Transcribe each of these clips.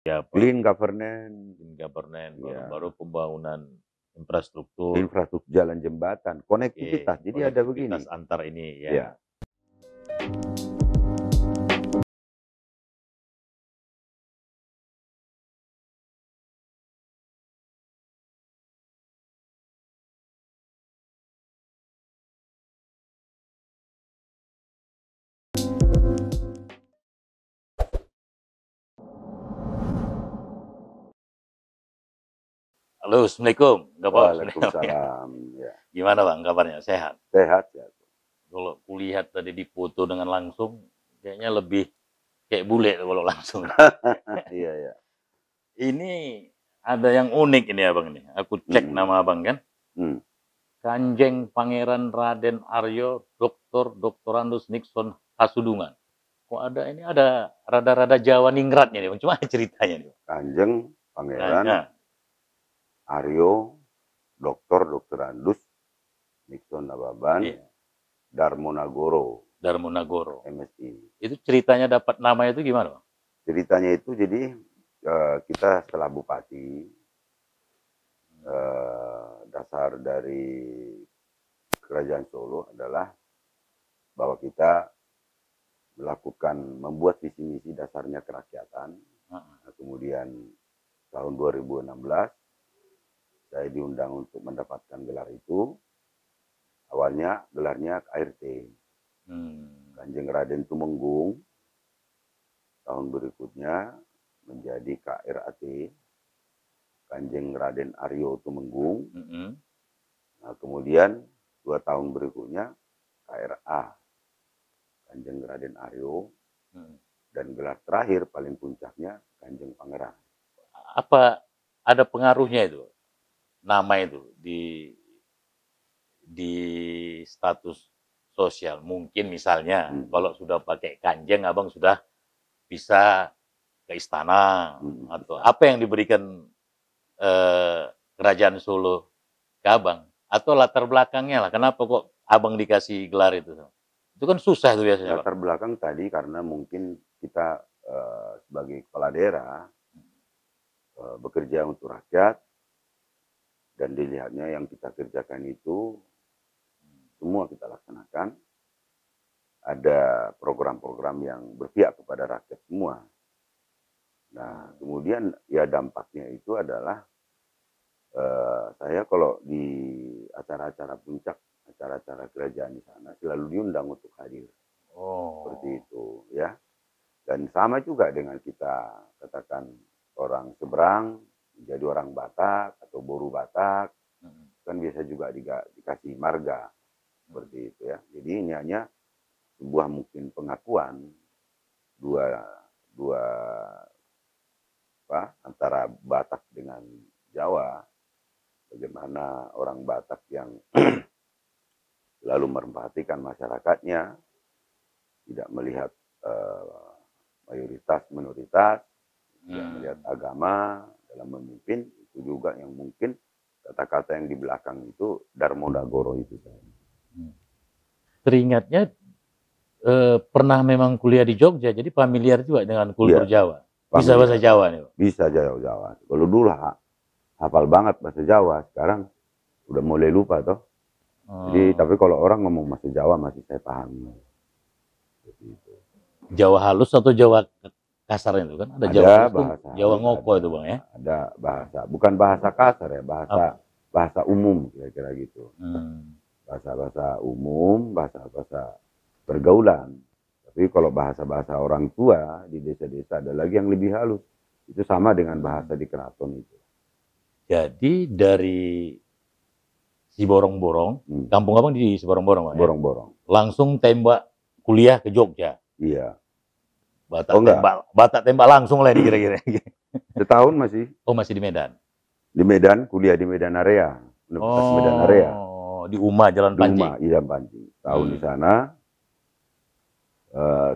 Ya, clean governance, governance, ya, baru pembangunan infrastruktur, infrastruktur jalan jembatan, konektivitas. Jadi ada begini, konektivitas antar ini ya. ya. Halo, Assalamualaikum. Enggak Pak. Waalaikumsalam. Ya. Gimana Bang kabarnya? Sehat? Sehat ya. Kalau kulihat tadi di foto dengan langsung, kayaknya lebih kayak bule kalau langsung. Iya, ya. Ini ada yang unik ini Abang ini. Aku cek nama Abang kan. Hmm. Kanjeng Pangeran Raden Aryo Dr. Andus Nixon Hasudungan. Kok ada ini ada rada-rada Jawa ningratnya nih, cuma ceritanya nih. Kanjeng Pangeran Aryo Dr. Andus Nixon Nababan Iya. Darmonagoro MSI. Itu ceritanya dapat nama itu gimana Bang? Ceritanya itu jadi kita setelah bupati dasar dari Kerajaan Solo adalah bahwa kita membuat visi misi dasarnya kerakyatan. Nah, kemudian tahun 2016 saya diundang untuk mendapatkan gelar itu. Awalnya gelarnya KRT, Kanjeng Raden Tumenggung. Tahun berikutnya menjadi KRAT, Kanjeng Raden Aryo Tumenggung. Nah, kemudian 2 tahun berikutnya KRA, Kanjeng Raden Aryo. Dan gelar terakhir paling puncaknya Kanjeng Pangeran. Apa ada pengaruhnya itu nama itu di status sosial? Mungkin misalnya kalau sudah pakai kanjeng Abang sudah bisa ke istana atau apa yang diberikan Kerajaan Solo ke Abang, atau latar belakangnya lah, kenapa kok Abang dikasih gelar itu kan susah tuh biasanya latar belakang tadi karena mungkin kita sebagai kepala daerah bekerja untuk rakyat, dan dilihatnya yang kita kerjakan itu semua kita laksanakan. Ada program-program yang berpihak kepada rakyat semua. Nah, kemudian ya dampaknya itu adalah saya kalau di acara-acara puncak, acara-acara kerajaan di sana selalu diundang untuk hadir. Seperti itu ya. Dan sama juga dengan kita katakan orang seberang menjadi orang Batak atau Boru Batak, kan biasa juga dikasih marga seperti itu ya. Jadi ini hanya sebuah mungkin pengakuan dua antara Batak dengan Jawa, bagaimana orang Batak yang selalu memperhatikan masyarakatnya, tidak melihat mayoritas minoritas, tidak melihat agama dalam memimpin. Itu juga yang mungkin kata-kata yang di belakang itu Darmonagoro itu. Teringatnya pernah memang kuliah di Jogja, jadi familiar juga dengan kultur Jawa. Bisa bahasa Jawa nih Pak? Bisa Jawa. Kalau dulu hafal banget bahasa Jawa, sekarang udah mulai lupa toh. Jadi tapi kalau orang ngomong bahasa Jawa masih saya pahami. Jawa halus atau Jawa kasar itu kan? Ada Jawa halus bahasa Jawa ngoko itu Bang ya? Ada bahasa, bukan bahasa kasar ya, bahasa umum kira-kira gitu. Bahasa-bahasa umum, bahasa-bahasa pergaulan. Tapi kalau bahasa-bahasa orang tua di desa-desa ada lagi yang lebih halus. Itu sama dengan bahasa di keraton itu. Jadi dari Siborong-Borong, kampung Abang di Siborong-Borong, ya? Borong-Borong. Langsung tembak kuliah ke Jogja. Iya. Batak tembak langsung lah kira-kira. Setahun masih. Oh, masih di Medan. Di Medan, kuliah di Medan Area, Universitas Medan Area. Di UMA Jalan Panji. Di UMA Jalan Panji. Tahun di sana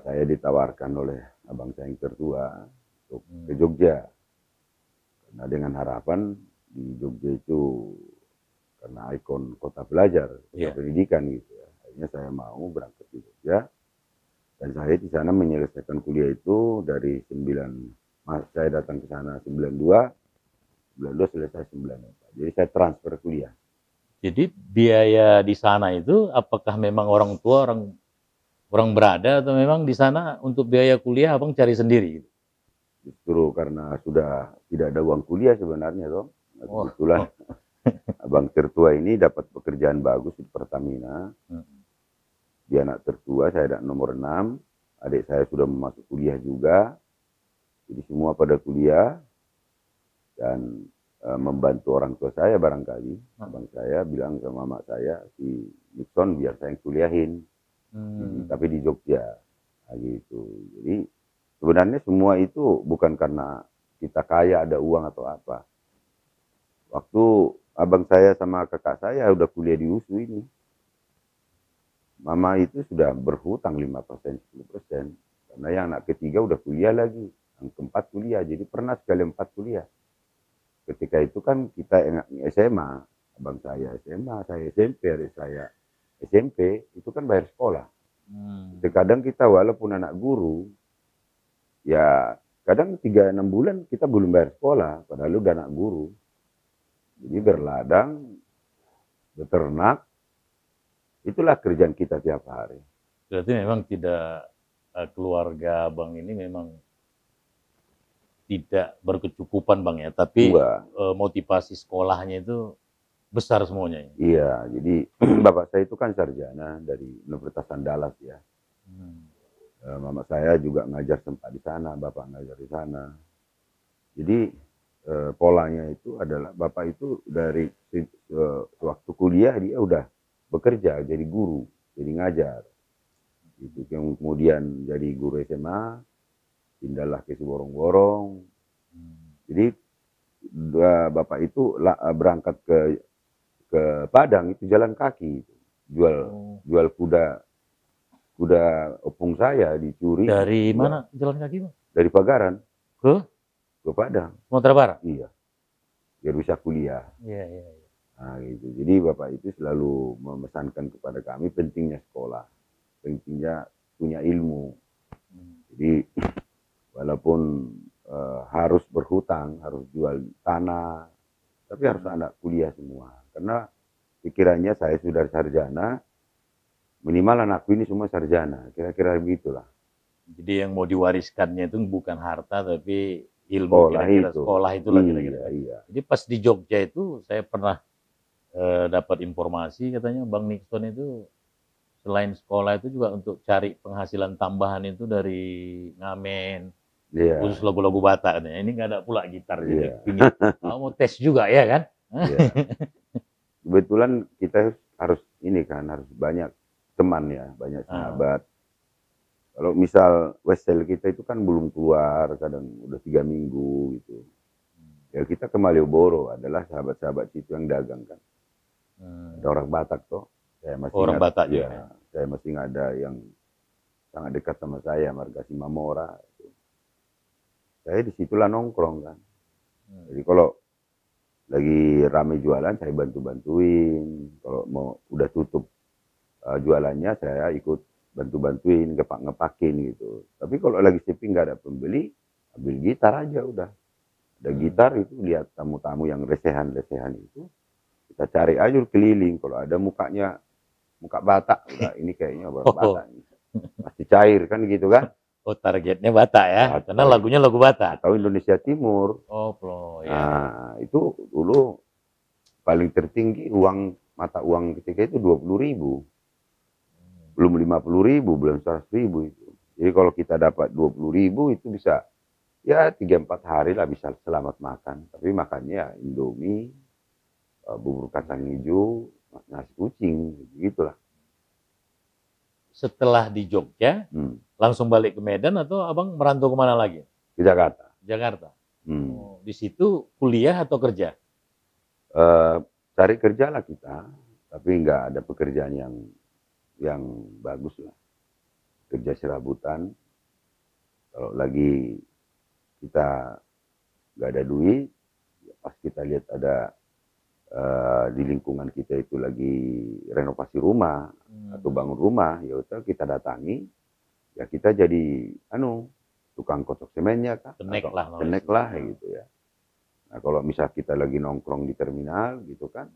saya ditawarkan oleh abang saya yang tertua untuk ke Jogja. Karena dengan harapan di Jogja itu karena ikon kota pelajar, kota pendidikan gitu ya. Akhirnya saya mau berangkat ke Jogja. Dan saya di sana menyelesaikan kuliah itu dari 9 Saya datang ke sana 92 selesai 94. Jadi saya transfer kuliah. Jadi biaya di sana itu apakah memang orang tua orang berada atau memang di sana untuk biaya kuliah abang cari sendiri? Justru karena sudah tidak ada uang kuliah sebenarnya toh. Nah, Wah. kebetulan abang tertua ini dapat pekerjaan bagus di Pertamina. Dia anak tertua, saya anak nomor 6. Adik saya sudah masuk kuliah juga. Jadi semua pada kuliah dan membantu orang tua saya barangkali. Abang saya bilang ke mama saya, si Nixon biar saya yang kuliahin. Tapi di Jogja. Nah, gitu. Jadi sebenarnya semua itu bukan karena kita kaya ada uang atau apa. Waktu abang saya sama kakak saya udah kuliah di USU ini. Mama itu sudah berhutang 5%, 10%. Karena yang anak ketiga udah kuliah lagi. Yang keempat kuliah. Jadi pernah sekali 4 kuliah. Ketika itu kan kita SMA, abang saya SMA, saya SMP, adik saya SMP, itu kan bayar sekolah. Kadang kita walaupun anak guru, ya kadang 3-6 bulan kita belum bayar sekolah, padahal udah anak guru. Jadi berladang, beternak, itulah kerjaan kita tiap hari. Berarti memang tidak, keluarga abang ini memang tidak berkecukupan bang ya, tapi motivasi sekolahnya itu besar semuanya. Iya, jadi bapak saya itu kan sarjana dari Universitas Andalas ya. Mama saya juga ngajar sempat di sana, bapak ngajar di sana. Jadi polanya itu adalah bapak itu dari waktu kuliah dia udah bekerja jadi guru, jadi ngajar. Itu kemudian jadi guru SMA, pindahlah ke Siborong-Borong. Jadi bapak itu berangkat ke Padang itu jalan kaki, jual kuda opung saya dicuri. Dari mana jalan kaki bang? Dari Pagaran ke Padang. Sumatera Barat. Iya, biar bisa kuliah. Iya. Nah, gitu. Jadi bapak itu selalu memesankan kepada kami pentingnya sekolah, pentingnya punya ilmu. Jadi walaupun harus berhutang, harus jual tanah, tapi harus anak kuliah semua. Karena pikirannya saya sudah sarjana, minimal anakku ini semua sarjana, kira-kira begitulah. Jadi yang mau diwariskannya itu bukan harta, tapi ilmu, kira-kira sekolah itulah kira-kira. Iya. Jadi pas di Jogja itu saya pernah dapat informasi katanya Bang Nixon itu selain sekolah itu juga untuk cari penghasilan tambahan itu dari ngamen, khusus lagu-lagu Batak. Ini nggak ada pula gitar, jadi pingin mau tes juga ya kan? Kebetulan kita harus ini kan, harus banyak teman ya, banyak sahabat. Kalau misal Westel kita itu kan belum keluar, kadang udah 3 minggu gitu. Ya kita ke Malioboro adalah sahabat-sahabat situ yang dagang kan. Ada orang Batak toh. Saya masih orang Batak ya. Saya masih ada yang sangat dekat sama saya, Marga Simamora. Saya disitulah nongkrong kan. Jadi kalau lagi rame jualan saya bantu-bantuin. Kalau mau udah tutup jualannya saya ikut bantu-bantuin, ngepak-ngepakin gitu. Tapi kalau lagi sepi nggak ada pembeli, ambil gitar aja udah. Ada gitar itu, lihat tamu-tamu yang resehan-resehan itu, kita cari aja keliling. Kalau ada mukanya muka Batak, udah ini kayaknya orang Batak. Pasti cair kan gitu kan. Oh targetnya Batak ya, karena lagunya lagu Batak. Atau Indonesia Timur. Ya. Nah itu dulu paling tertinggi mata uang ketika itu 20.000. Belum 50.000, belum 100.000 itu. Jadi kalau kita dapat 20.000 itu bisa ya 3-4 hari lah bisa selamat makan. Tapi makannya Indomie, bubur kacang hijau, nasi kucing, gitulah. Setelah di Jogja, langsung balik ke Medan atau abang merantau kemana lagi? Ke Jakarta. Jakarta. Oh, di situ kuliah atau kerja? Cari kerja lah kita, tapi nggak ada pekerjaan yang bagus lah. Kerja serabutan. Kalau lagi kita nggak ada duit, pas kita lihat ada di lingkungan kita itu lagi renovasi rumah atau bangun rumah, ya udah kita datangi, ya kita jadi tukang kocok semennya kah? Kenek lah namanya. Kenek lah gitu ya. Nah kalau misal kita lagi nongkrong di terminal gitu kan,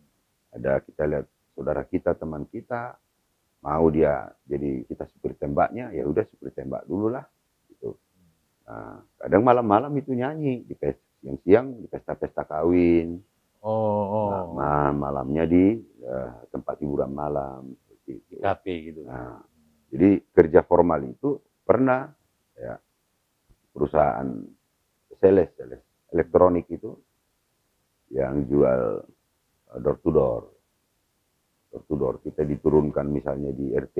ada kita lihat saudara kita, teman kita, mau dia jadi kita supir tembaknya, ya udah supir tembak dulu lah gitu. Nah, kadang malam-malam itu nyanyi di siang-siang di pesta-pesta kawin. Oh. Nah, malamnya di tempat hiburan malam seperti itu. Kafe gitu. Nah, jadi kerja formal itu pernah ya, perusahaan sales elektronik itu yang jual door to door. Door to door kita diturunkan misalnya di RT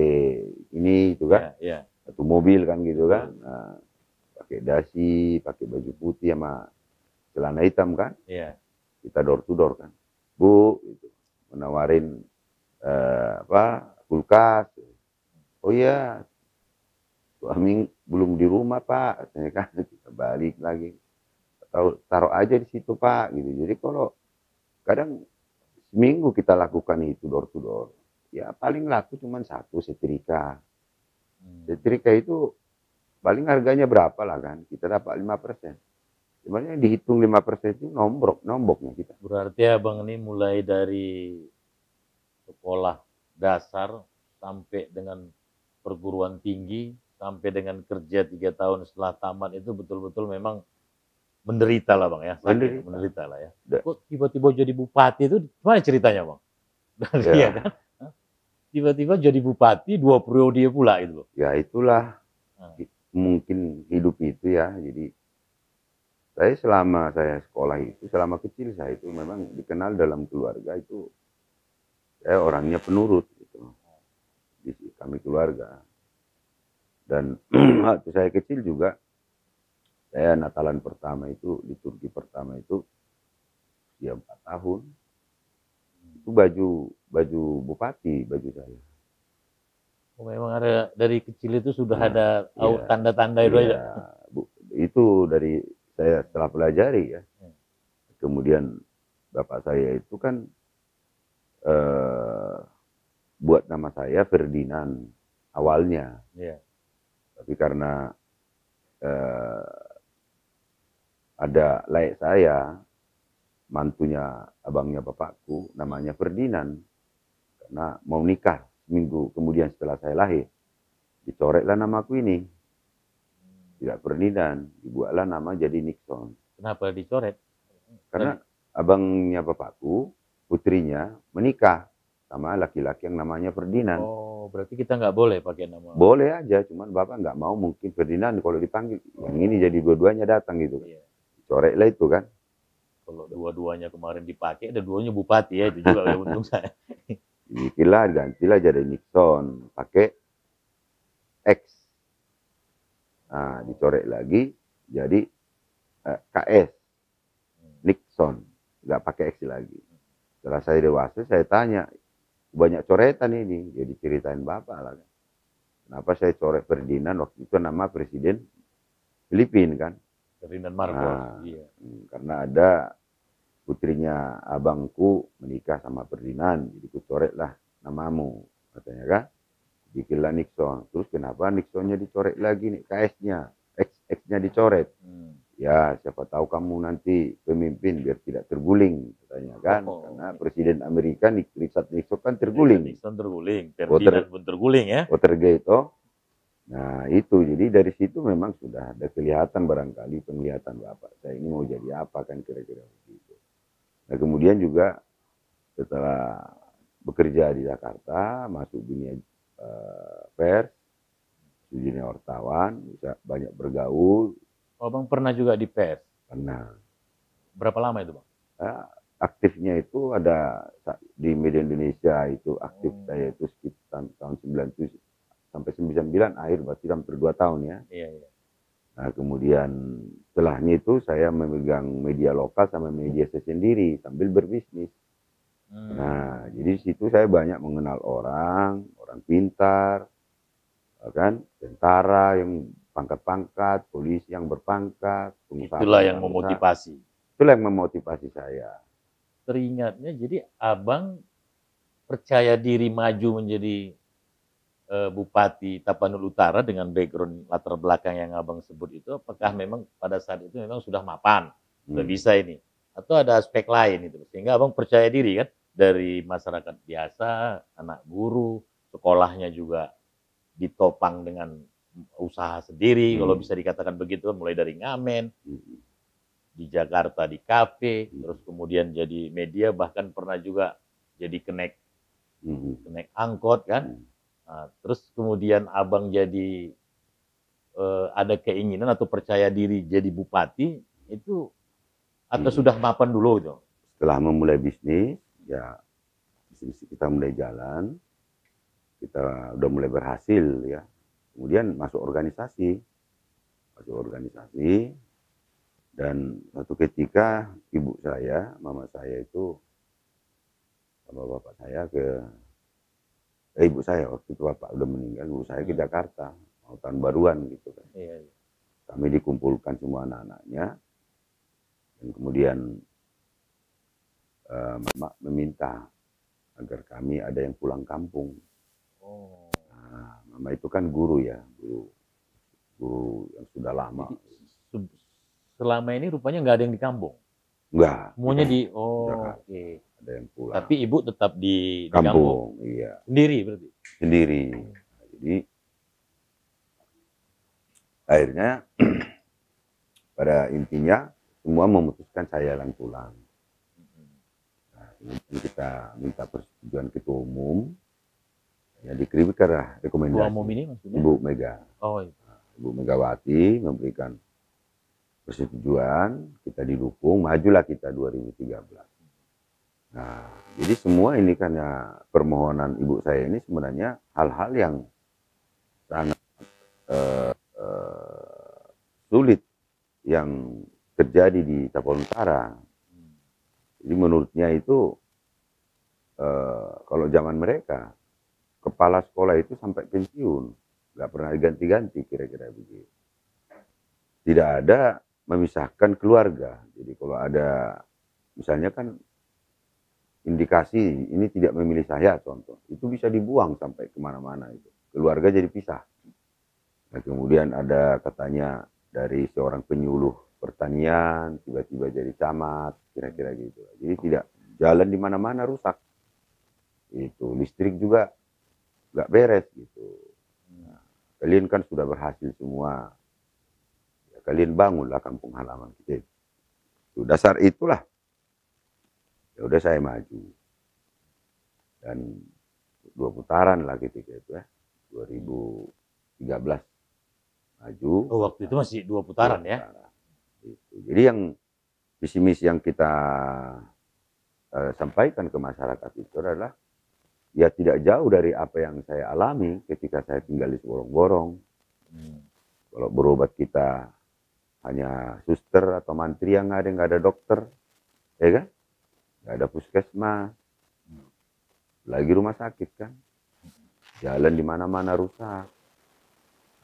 ini itu kan. Yeah. Satu mobil kan gitu kan. Nah, pakai dasi, pakai baju putih sama celana hitam kan. Iya. Kita door to door kan. Bu, gitu, menawarin kulkas. Oh iya, suami belum di rumah Pak, katanya kan. Kita balik lagi. Taruh aja di situ Pak, gitu. Jadi kalau kadang seminggu kita lakukan itu door to door, ya paling laku cuma satu setrika. Setrika itu paling harganya berapa lah kan? Kita dapat 5%. Sebenarnya dihitung 5% itu nomboknya kita. Berarti abang ini mulai dari sekolah dasar sampai dengan perguruan tinggi, sampai dengan kerja 3 tahun setelah tamat itu betul-betul memang menderita lah bang ya. Menderita lah ya. Kok tiba-tiba jadi bupati itu gimana ceritanya bang? Iya kan? Tiba-tiba jadi bupati 2 periode pula gitu loh. Ya itulah mungkin hidup itu ya. Jadi selama saya sekolah itu, selama kecil saya itu memang dikenal dalam keluarga itu saya orangnya penurut gitu. Di kami keluarga. Dan waktu saya kecil juga saya Natalan pertama itu, liturgi pertama itu ya 4 tahun. Itu baju bupati baju saya. Oh, memang ada dari kecil itu sudah ada tanda-tanda itu aja. Itu dari saya setelah pelajari ya. Kemudian bapak saya itu kan buat nama saya Ferdinand awalnya. Tapi karena ada layak saya, mantunya abangnya bapakku, namanya Ferdinand. Karena mau nikah seminggu kemudian setelah saya lahir. Dicoretlah namaku ini. Tidak Ferdinand, dibuatlah nama jadi Nixon. Kenapa dicoret? Karena abangnya bapakku, putrinya menikah sama laki-laki yang namanya Ferdinand. Oh, berarti kita nggak boleh pakai nama? Boleh aja, cuman bapak nggak mau mungkin Ferdinand kalau dipanggil. Yang ini jadi dua-duanya datang gitu. Coretlah itu kan. Kalau dua-duanya kemarin dipakai, ada duanya bupati ya, itu juga untung saya. Gantilah jadi Nixon, pakai X. Nah, dicoret lagi jadi KS, Nixon, nggak pakai X lagi. Setelah saya dewasa, saya tanya, banyak coretan ini, jadi ceritain bapak lah. Kenapa saya coret Ferdinand, waktu itu nama presiden Filipina kan? Ferdinand Marcos. Nah, karena ada putrinya abangku menikah sama Ferdinand, jadi ku coretlah namamu, katanya kan? Bikinlah Nixon. Terus kenapa Nixonnya dicoret lagi nih, KS-nya, X-nya dicoret. Ya siapa tahu kamu nanti pemimpin biar tidak terguling, katanya kan. Karena Presiden Amerika Richard Nixon kan terguling. Nixon terguling, Ferdinand pun terguling ya. Watergate oh. Nah itu, jadi dari situ memang sudah ada kelihatan barangkali penglihatan bapak saya ini mau jadi apa kan kira-kira begitu. Nah kemudian juga setelah bekerja di Jakarta, masuk dunia pers, dunia wartawan, bisa banyak bergaul. Oh, bang pernah juga di pers? Pernah. Berapa lama itu bang? Aktifnya itu ada di media Indonesia itu aktif saya itu sekitar tahun 97 sampai 99 akhir berarti hampir 2 tahun ya. Iya. Nah kemudian setelahnya itu saya memegang media lokal sama media saya sendiri sambil berbisnis. Nah, jadi di situ saya banyak mengenal orang pintar, kan, tentara yang pangkat-pangkat, polisi yang berpangkat, pengusaha. Itulah yang memotivasi. Itulah yang memotivasi saya. Teringatnya, jadi abang percaya diri maju menjadi Bupati Tapanuli Utara dengan background latar belakang yang abang sebut itu, apakah memang pada saat itu memang sudah mapan, sudah bisa ini, atau ada aspek lain itu, sehingga abang percaya diri kan dari masyarakat biasa, anak guru, sekolahnya juga ditopang dengan usaha sendiri, kalau bisa dikatakan begitu, mulai dari ngamen di Jakarta di kafe, terus kemudian jadi media, bahkan pernah juga jadi kenek angkot kan. Nah, terus kemudian abang jadi ada keinginan atau percaya diri jadi bupati itu, atau sudah mapan dulu itu? Setelah memulai bisnis, ya bisnis kita mulai jalan, kita udah mulai berhasil ya. Kemudian masuk organisasi, dan suatu ketika ibu saya, mama saya itu sama bapak saya ibu saya waktu itu bapak udah meninggal, ibu saya ke Jakarta mau tahun baruan gitu kan. Kami dikumpulkan semua anak-anaknya, dan kemudian mama meminta agar kami ada yang pulang kampung. Nah, mama itu kan guru ya, guru yang sudah lama. Jadi, selama ini rupanya nggak ada yang di kampung? Enggak. Semuanya di, oke. Ada yang pulang. Tapi ibu tetap di kampung. Iya. Sendiri berarti? Sendiri. Jadi akhirnya pada intinya semua memutuskan saya yang pulang. Nah, kemudian kita minta persetujuan ketua umum, ya dikirimkan rekomendasi. Ketua umum ini maksudnya? Ibu Mega. Oh, iya. Ibu Megawati memberikan persetujuan, kita didukung, majulah kita 2013. Nah, jadi semua ini kan ya permohonan ibu saya ini sebenarnya hal-hal yang sangat sulit yang terjadi di Tapanuli Utara. Jadi menurutnya itu kalau zaman mereka kepala sekolah itu sampai pensiun, nggak pernah diganti-ganti, kira-kira begitu. Tidak ada memisahkan keluarga. Jadi kalau ada misalnya kan indikasi ini tidak memilih saya, contoh, itu bisa dibuang sampai kemana-mana itu. Keluarga jadi pisah. Nah, kemudian ada katanya dari seorang penyuluh pertanian tiba-tiba jadi camat, kira-kira gitu. Jadi tidak, jalan di mana-mana rusak. Itu listrik juga nggak beres gitu. Nah, kalian kan sudah berhasil semua. Ya, kalian bangunlah kampung halaman kita. Itu dasar itulah. Ya udah saya maju. Dan 2 putaran lah ketika itu ya. 2013 maju. Oh, waktu itu masih 2 putaran ya. Gitu. Jadi yang visi misi yang kita sampaikan ke masyarakat itu adalah ya tidak jauh dari apa yang saya alami ketika saya tinggal di Seborong-Borong. Kalau berobat kita hanya suster atau mantri yang ada, nggak ada dokter, ya kan? Nggak ada puskesmas, lagi rumah sakit kan, jalan di mana-mana rusak,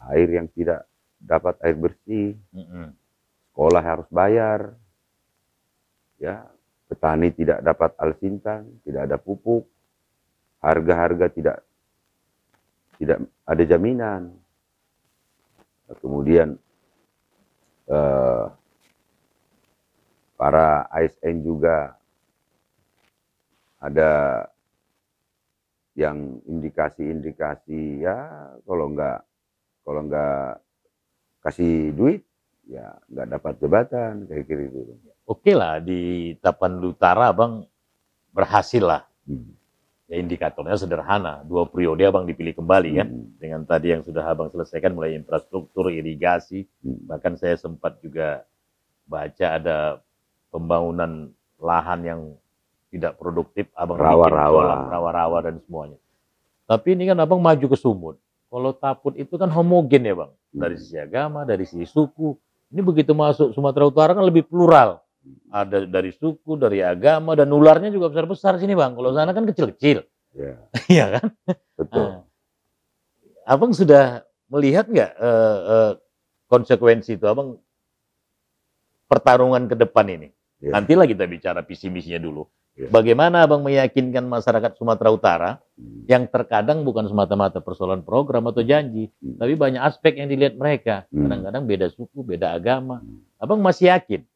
air yang tidak dapat air bersih, sekolah harus bayar, ya, petani tidak dapat alsintan, tidak ada pupuk, harga-harga tidak ada jaminan. Kemudian para ASN juga ada yang indikasi-indikasi ya kalau nggak kasih duit ya nggak dapat jabatan kayak gitu. Oke lah, di Tapanuli Utara abang berhasil lah. Ya indikatornya sederhana, 2 periode abang dipilih kembali kan, dengan tadi yang sudah abang selesaikan mulai infrastruktur, irigasi, bahkan saya sempat juga baca ada pembangunan lahan yang tidak produktif, abang rawa-rawa dan semuanya. Tapi ini kan abang maju ke Sumut. Kalau Taput itu kan homogen ya bang, dari sisi agama, dari sisi suku. Ini begitu masuk Sumatera Utara kan lebih plural. Ada dari suku, dari agama, dan ularnya juga besar-besar sini bang. Kalau sana kan kecil-kecil. Iya kan? Betul. Abang sudah melihat nggak konsekuensi itu, abang, pertarungan ke depan ini? Nantilah kita bicara visi misinya dulu. Ya. Bagaimana Abang meyakinkan masyarakat Sumatera Utara yang terkadang bukan semata-mata persoalan program atau janji, tapi banyak aspek yang dilihat mereka. Kadang-kadang beda suku, beda agama. Abang masih yakin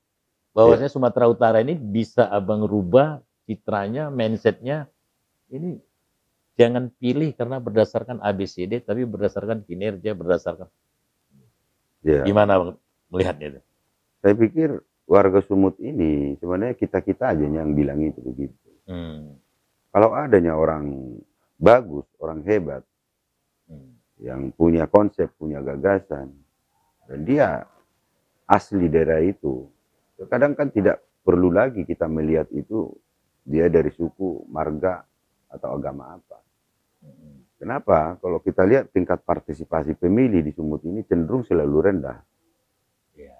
bahwasanya Sumatera Utara ini bisa Abang rubah citranya, mindsetnya. Ini jangan pilih karena berdasarkan ABCD, tapi berdasarkan kinerja, berdasarkan gimana Abang melihatnya itu? Saya pikir warga Sumut ini sebenarnya kita-kita aja yang bilang itu begitu. Kalau adanya orang bagus, orang hebat, yang punya konsep, punya gagasan, dan dia asli daerah itu, kadang kan tidak perlu lagi kita melihat itu dia dari suku, marga, atau agama apa. Kenapa? Kalau kita lihat tingkat partisipasi pemilih di Sumut ini cenderung selalu rendah.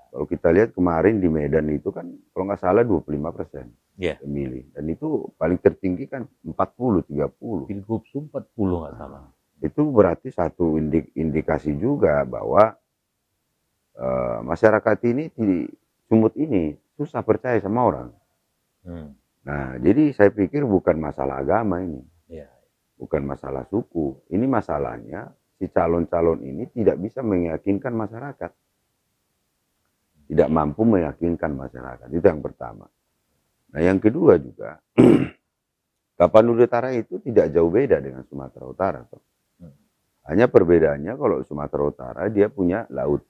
Kalau kita lihat kemarin di Medan itu kan kalau nggak salah 25% pemilih. Dan itu paling tertinggi kan 40-30. Pilgub 40 nggak salah. Itu berarti satu indikasi juga bahwa masyarakat ini di Sumut ini susah percaya sama orang. Nah, jadi saya pikir bukan masalah agama ini. Bukan masalah suku. Ini masalahnya si calon-calon ini tidak bisa meyakinkan masyarakat. Tidak mampu meyakinkan masyarakat. Itu yang pertama. Nah, yang kedua juga, Tapanuli Utara itu tidak jauh beda dengan Sumatera Utara. Hanya perbedaannya kalau Sumatera Utara dia punya laut.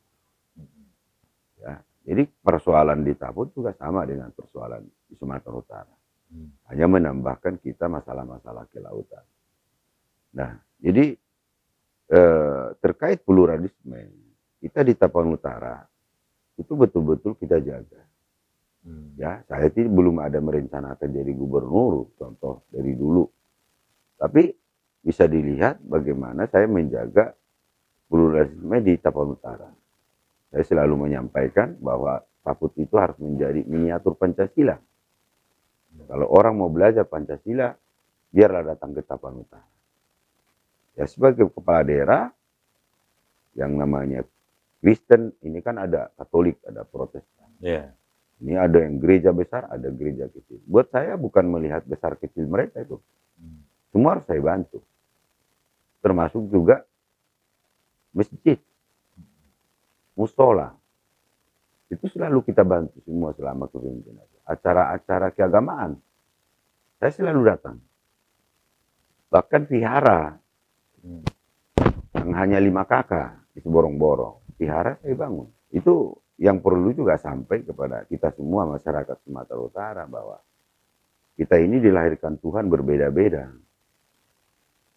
Ya, jadi persoalan di Taput juga sama dengan persoalan di Sumatera Utara. Hanya menambahkan kita masalah-masalah kelautan. Nah, jadi terkait pluralisme, kita di Tapanuli Utara itu betul-betul kita jaga. Ya, saya belum ada merencanakan jadi gubernur, contoh dari dulu. Tapi bisa dilihat bagaimana saya menjaga pluralisme di Tapanuli Utara. Saya selalu menyampaikan bahwa Taput itu harus menjadi miniatur Pancasila. Kalau orang mau belajar Pancasila, biarlah datang ke Tapanuli Utara. Ya, sebagai kepala daerah yang namanya Kristen, ini kan ada Katolik, ada Protestan. Ini ada yang gereja besar, ada gereja kecil. Buat saya bukan melihat besar kecil mereka itu. Semua harus saya bantu. Termasuk juga masjid, musola. Itu selalu kita bantu semua selama kepemimpinan. Acara-acara keagamaan, saya selalu datang. Bahkan vihara, yang hanya 5 kakak, itu borong-borong. Vihara saya bangun. Itu yang perlu juga sampai kepada kita semua masyarakat Sumatera Utara bahwa kita ini dilahirkan Tuhan berbeda-beda.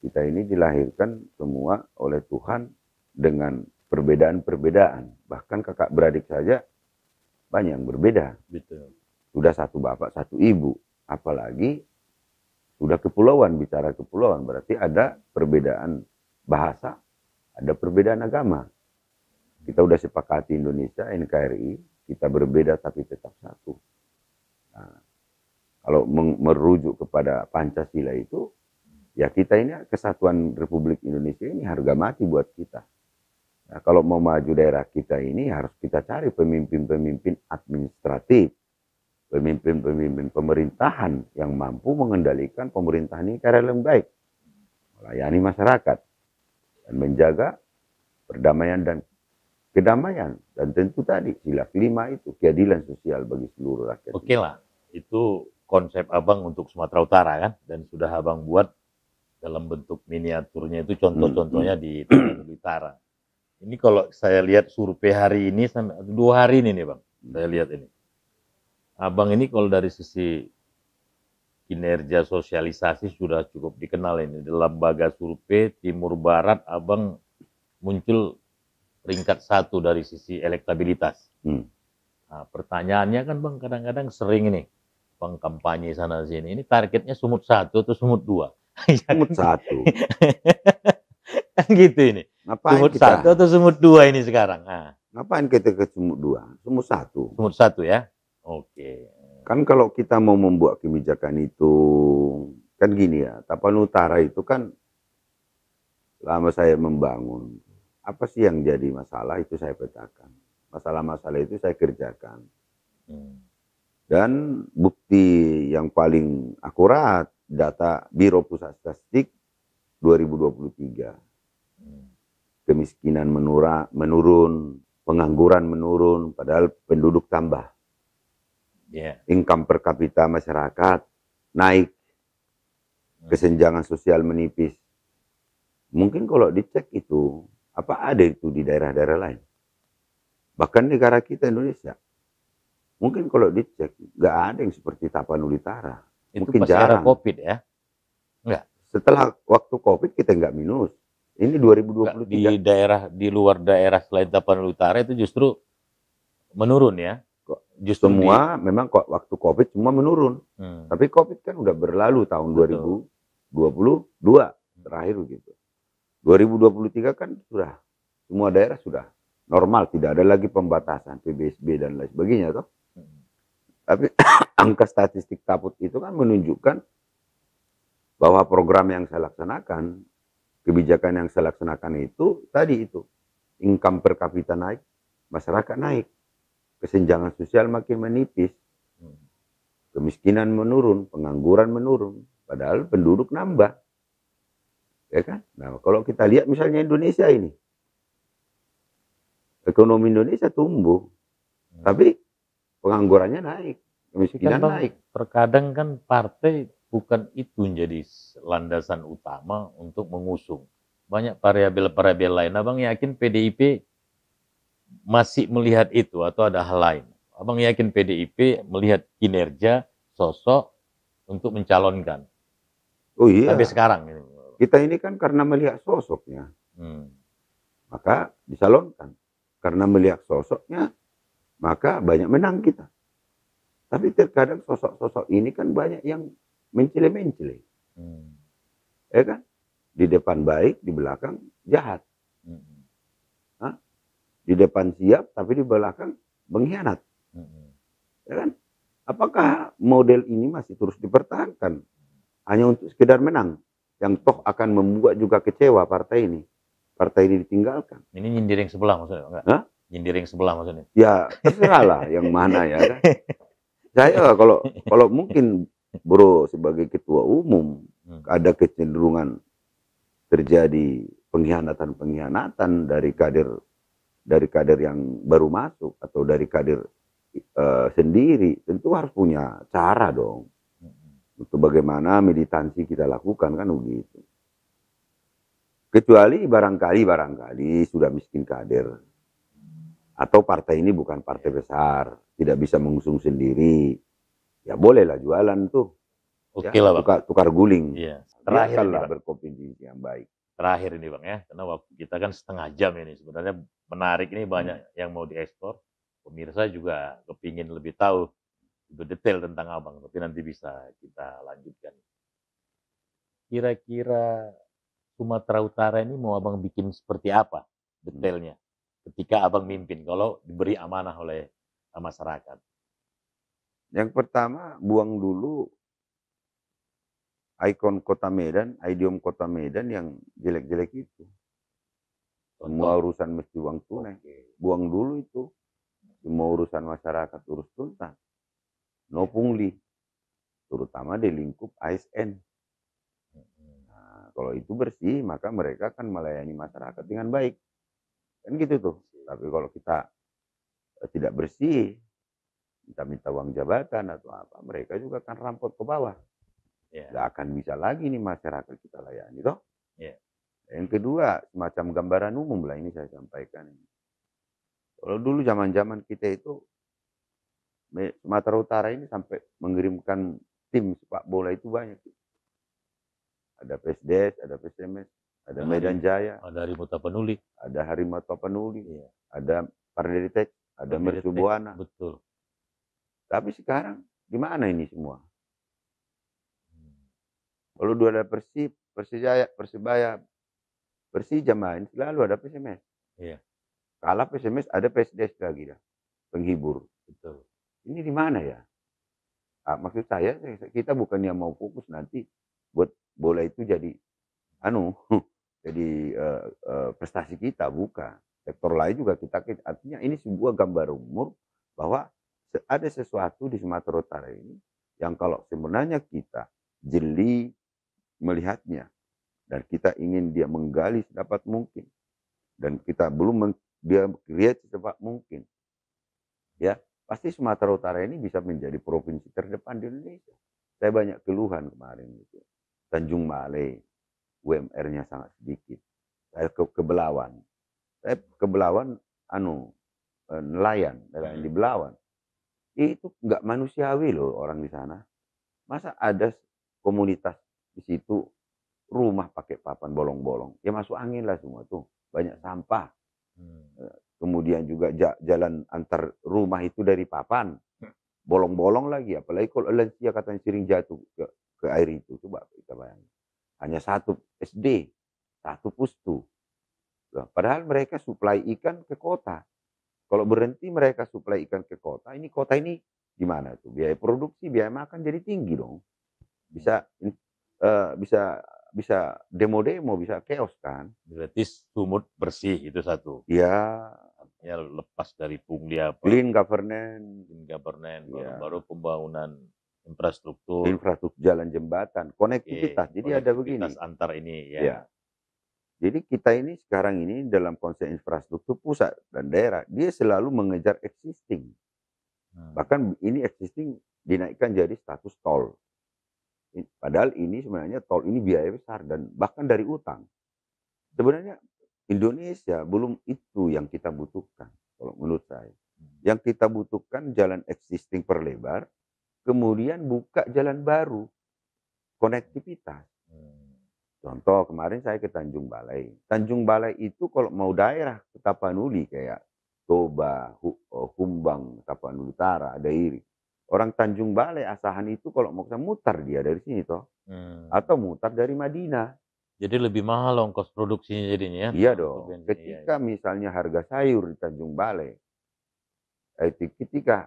Kita ini dilahirkan semua oleh Tuhan dengan perbedaan-perbedaan. Bahkan kakak beradik saja banyak yang berbeda. Betul. Sudah satu bapak, satu ibu. Apalagi sudah kepulauan, bicara kepulauan. Berarti ada perbedaan bahasa, ada perbedaan agama. Kita udah sepakati Indonesia, NKRI, kita berbeda tapi tetap satu. Nah, kalau merujuk kepada Pancasila itu, ya kita ini kesatuan Republik Indonesia ini harga mati buat kita. Nah, kalau mau maju daerah kita ini harus kita cari pemimpin-pemimpin administratif, pemimpin-pemimpin pemerintahan yang mampu mengendalikan pemerintahan ini karena lebih baik, melayani masyarakat, dan menjaga perdamaian dan kedamaian. Dan tentu tadi sila kelima itu keadilan sosial bagi seluruh rakyat. Oke lah, itu konsep Abang untuk Sumatera Utara kan, dan sudah Abang buat dalam bentuk miniaturnya itu contoh-contohnya di Tapanuli Utara. Ini kalau saya lihat survei hari ini sampai 2 hari ini nih Bang, saya lihat ini. Abang ini kalau dari sisi kinerja sosialisasi sudah cukup dikenal ini. Dalam lembaga survei Timur Barat Abang muncul peringkat 1 dari sisi elektabilitas. Nah, pertanyaannya kan Bang kadang-kadang sering ini, Bang kampanye sana sini. Ini targetnya Sumut 1 atau Sumut 2? Sumut 1. Kan gitu ini. Ngapain Sumut kita? 1 atau Sumut 2 ini sekarang? Nah. Ngapain kita ke Sumut 2? Sumut 1. Sumut 1 ya? Oke. Kan kalau kita mau membuat kebijakan itu, kan gini ya, Tapanuli Utara itu kan lama saya membangun. Apa sih yang jadi masalah itu saya petakan. Masalah-masalah itu saya kerjakan. Dan bukti yang paling akurat data Biro Pusat Statistik 2023. Kemiskinan menurun, pengangguran menurun, padahal penduduk tambah. Income per kapita masyarakat naik, kesenjangan sosial menipis. Mungkin kalau dicek itu, apa ada itu di daerah-daerah lain? Bahkan negara kita Indonesia, mungkin kalau dicek, nggak ada yang seperti Tapanuli Utara. Itu mungkin pas jarang. era COVID ya? Enggak. Setelah waktu COVID kita nggak minus. Ini 2023. Di daerah, di luar daerah selain Tapanuli Utara itu justru menurun ya? Justru semua memang kok waktu COVID semua menurun. Tapi COVID kan udah berlalu tahun 2022 terakhir gitu. 2023 kan sudah semua daerah sudah normal, tidak ada lagi pembatasan PBSB dan lain sebagainya toh. Tapi angka statistik Taput itu kan menunjukkan bahwa program yang saya laksanakan, kebijakan yang saya laksanakan itu tadi itu income per kapita naik, masyarakat naik, kesenjangan sosial makin menipis, kemiskinan menurun, pengangguran menurun, padahal penduduk nambah, ya kan? Nah kalau kita lihat misalnya Indonesia ini, ekonomi Indonesia tumbuh, tapi penganggurannya naik, kemiskinan naik. Terkadang kan partai bukan itu menjadi landasan utama untuk mengusung. Banyak variabel-variabel lain. Abang yakin PDIP masih melihat itu atau ada hal lain? Abang yakin PDIP melihat kinerja, sosok untuk mencalonkan? Oh iya. Sampai sekarang. Kita ini kan karena melihat sosoknya. Maka dicalonkan. Karena melihat sosoknya, maka banyak menang kita. Tapi terkadang sosok-sosok ini kan banyak yang mencele-mencele. Ya kan? Di depan baik, di belakang jahat. Di depan siap, tapi di belakang mengkhianat. Ya kan? Apakah model ini masih terus dipertahankan? Hanya untuk sekedar menang. Yang toh akan membuat juga kecewa partai ini. Partai ini ditinggalkan. Ini nyindir yang sebelah maksudnya? Enggak? Hah? Nyindir yang sebelah maksudnya? Ya terserah lah yang mana ya kan. Saya kalau mungkin bro sebagai ketua umum ada kecenderungan terjadi pengkhianatan dari kader yang baru masuk atau dari kader sendiri, tentu harus punya cara dong untuk bagaimana militansi kita lakukan kan begitu. Kecuali barangkali sudah miskin kader atau partai ini bukan partai besar, tidak bisa mengusung sendiri, ya bolehlah jualan tuh. Oke lah Bang. Tukar guling. Iya. Terakhir lah berkompetisi yang baik. Terakhir ini Bang ya, karena waktu kita kan setengah jam ini. Sebenarnya menarik ini banyak yang mau diekspor. Pemirsa juga kepingin lebih tahu lebih detail tentang Abang, tapi nanti bisa kita lanjutkan. Kira-kira Sumatera Utara ini mau Abang bikin seperti apa detailnya ketika Abang mimpin kalau diberi amanah oleh masyarakat? Yang pertama, buang dulu ikon kota Medan, idiom kota Medan yang jelek-jelek itu. Semua urusan mesti uang tunai. Buang dulu itu. Semua urusan masyarakat urus tuntas. No pungli. Terutama di lingkup ASN. Nah, kalau itu bersih, maka mereka akan melayani masyarakat dengan baik. Kan gitu tuh. Tapi kalau kita tidak bersih, minta uang jabatan atau apa, mereka juga akan rampot ke bawah. Nggak akan bisa lagi nih masyarakat kita layani toh. Yang kedua, semacam gambaran umum lah ini saya sampaikan. Kalau dulu zaman-zaman kita itu Sumatera Utara ini sampai mengirimkan tim sepak bola itu banyak. Ada PSDS, ada PSMS, ada Medan Jaya, ada Harimau Tapanuli, ada Parderitek, ada Mercubuana. Betul. Tapi sekarang di mana ini semua? Kalau dulu ada Persib, Persijaya, Persibaya, Persija main, selalu ada PSMS. Kalah PSMS ada PSDS lagi dah, penghibur. Betul. Ini di mana ya? Nah, maksud saya kita bukannya mau fokus nanti buat bola itu jadi jadi prestasi kita, bukan. Sektor lain juga kita, artinya ini sebuah gambar umur bahwa ada sesuatu di Sumatera Utara ini yang kalau sebenarnya kita jeli melihatnya dan kita ingin dia menggali sedapat mungkin dan kita belum dia create secepat mungkin, ya pasti Sumatera Utara ini bisa menjadi provinsi terdepan di Indonesia. Saya banyak keluhan kemarin itu. Tanjung Balai, UMR-nya sangat sedikit. Saya ke Belawan. Saya ke Belawan, nelayan di Belawan. Itu nggak manusiawi loh orang di sana. Masa ada komunitas di situ rumah pakai papan bolong-bolong. Ya masuk angin lah semua tuh. Banyak sampah. Kemudian juga jalan antar rumah itu dari papan. Bolong-bolong lagi. Apalagi kalau lansia katanya sering jatuh ke air itu. Coba kita bayangkan. Hanya satu SD, satu pustu. Padahal mereka suplai ikan ke kota. Kalau berhenti mereka suplai ikan ke kota ini gimana tuh? Biaya produksi, biaya makan jadi tinggi dong. Bisa bisa demo-demo, bisa chaos kan. Berarti sumut bersih itu satu. Ya. Ya lepas dari pungli apa. Clean governance. Ya. Baru pembangunan infrastruktur. Jalan jembatan, konektivitas. Jadi ada begini. Antar ini ya. Ya. Jadi kita ini sekarang ini dalam konsep infrastruktur pusat dan daerah, dia selalu mengejar existing. Bahkan ini existing dinaikkan jadi status tol. Padahal ini sebenarnya tol ini biaya besar dan bahkan dari utang. Sebenarnya Indonesia belum itu yang kita butuhkan kalau menurut saya. Yang kita butuhkan jalan existing perlebar, kemudian buka jalan baru, konektivitas. Contoh kemarin saya ke Tanjung Balai. Tanjung Balai itu kalau mau daerah ke Tapanuli kayak Toba, Humbang, Tapanuli Utara, Dairi. Orang Tanjung Balai Asahan itu kalau mau mutar dia dari sini toh. Atau mutar dari Madinah. Jadi lebih mahal ongkos produksinya jadinya ya? Iya dong. Ketika misalnya harga sayur di Tanjung Balai, ketika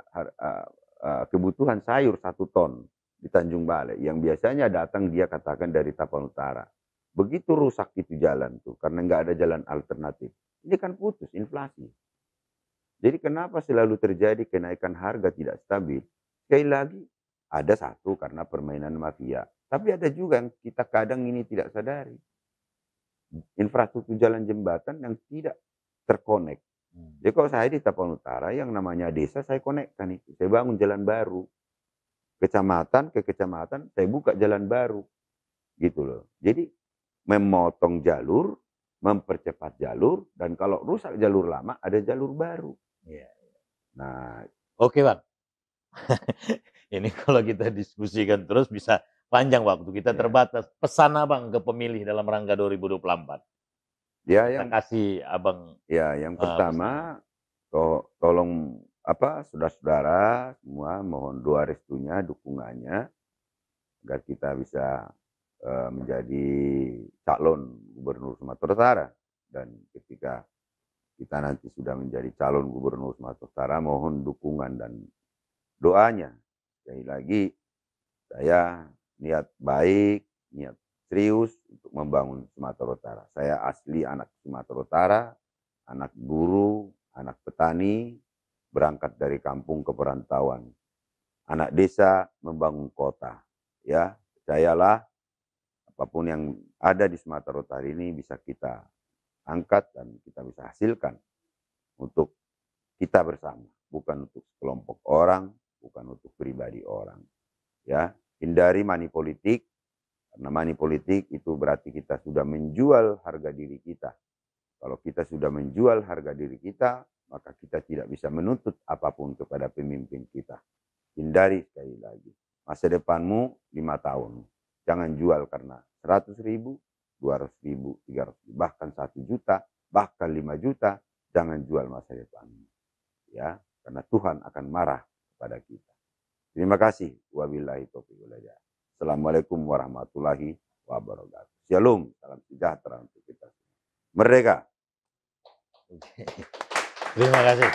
kebutuhan sayur 1 ton di Tanjung Balai, yang biasanya datang dia katakan dari Tapanuli Utara. Begitu rusak itu jalan tuh, karena nggak ada jalan alternatif. Ini kan putus, inflasi. Jadi kenapa selalu terjadi kenaikan harga tidak stabil? Sekali lagi, ada satu karena permainan mafia. Tapi ada juga yang kita kadang ini tidak sadari. Infrastruktur jalan jembatan yang tidak terkonek. Jadi kalau saya di Tapanuli Utara, yang namanya desa saya konekkan itu. Saya bangun jalan baru. Kecamatan ke kecamatan, saya buka jalan baru. Gitu loh. Jadi memotong jalur, mempercepat jalur, dan kalau rusak jalur lama, ada jalur baru. Iya. Nah, oke Bang. Ini kalau kita diskusikan terus bisa panjang waktu, kita terbatas. Pesan Abang ke pemilih dalam rangka 2024. Ya, kita kasih Abang. Ya, yang pertama, tolong saudara-saudara semua mohon doa restunya, dukungannya, agar kita bisa menjadi calon gubernur Sumatera Utara. Dan ketika kita nanti sudah menjadi calon gubernur Sumatera Utara, mohon dukungan dan doanya. Sekali lagi, saya niat baik, niat serius untuk membangun Sumatera Utara. Saya asli anak Sumatera Utara, anak buruh, anak petani, berangkat dari kampung ke perantauan. Anak desa membangun kota. Ya, percayalah, apapun yang ada di Sumatera Utara ini bisa kita angkat dan kita bisa hasilkan untuk kita bersama, bukan untuk kelompok orang, bukan untuk pribadi orang. Ya, hindari money politik, karena money politik itu berarti kita sudah menjual harga diri kita. Kalau kita sudah menjual harga diri kita, maka kita tidak bisa menuntut apapun kepada pemimpin kita. Hindari sekali lagi. Masa depanmu 5 tahun. Jangan jual karena 100.000, 200.000, 300.000, bahkan 1 juta, bahkan 5 juta. Jangan jual masa depanmu. Ya, karena Tuhan akan marah kepada kita. Terima kasih. Wabillahi taufiq wal hidayah. Assalamualaikum warahmatullahi wabarakatuh. Shalom, salam sejahtera untuk kita. Merdeka. Terima kasih.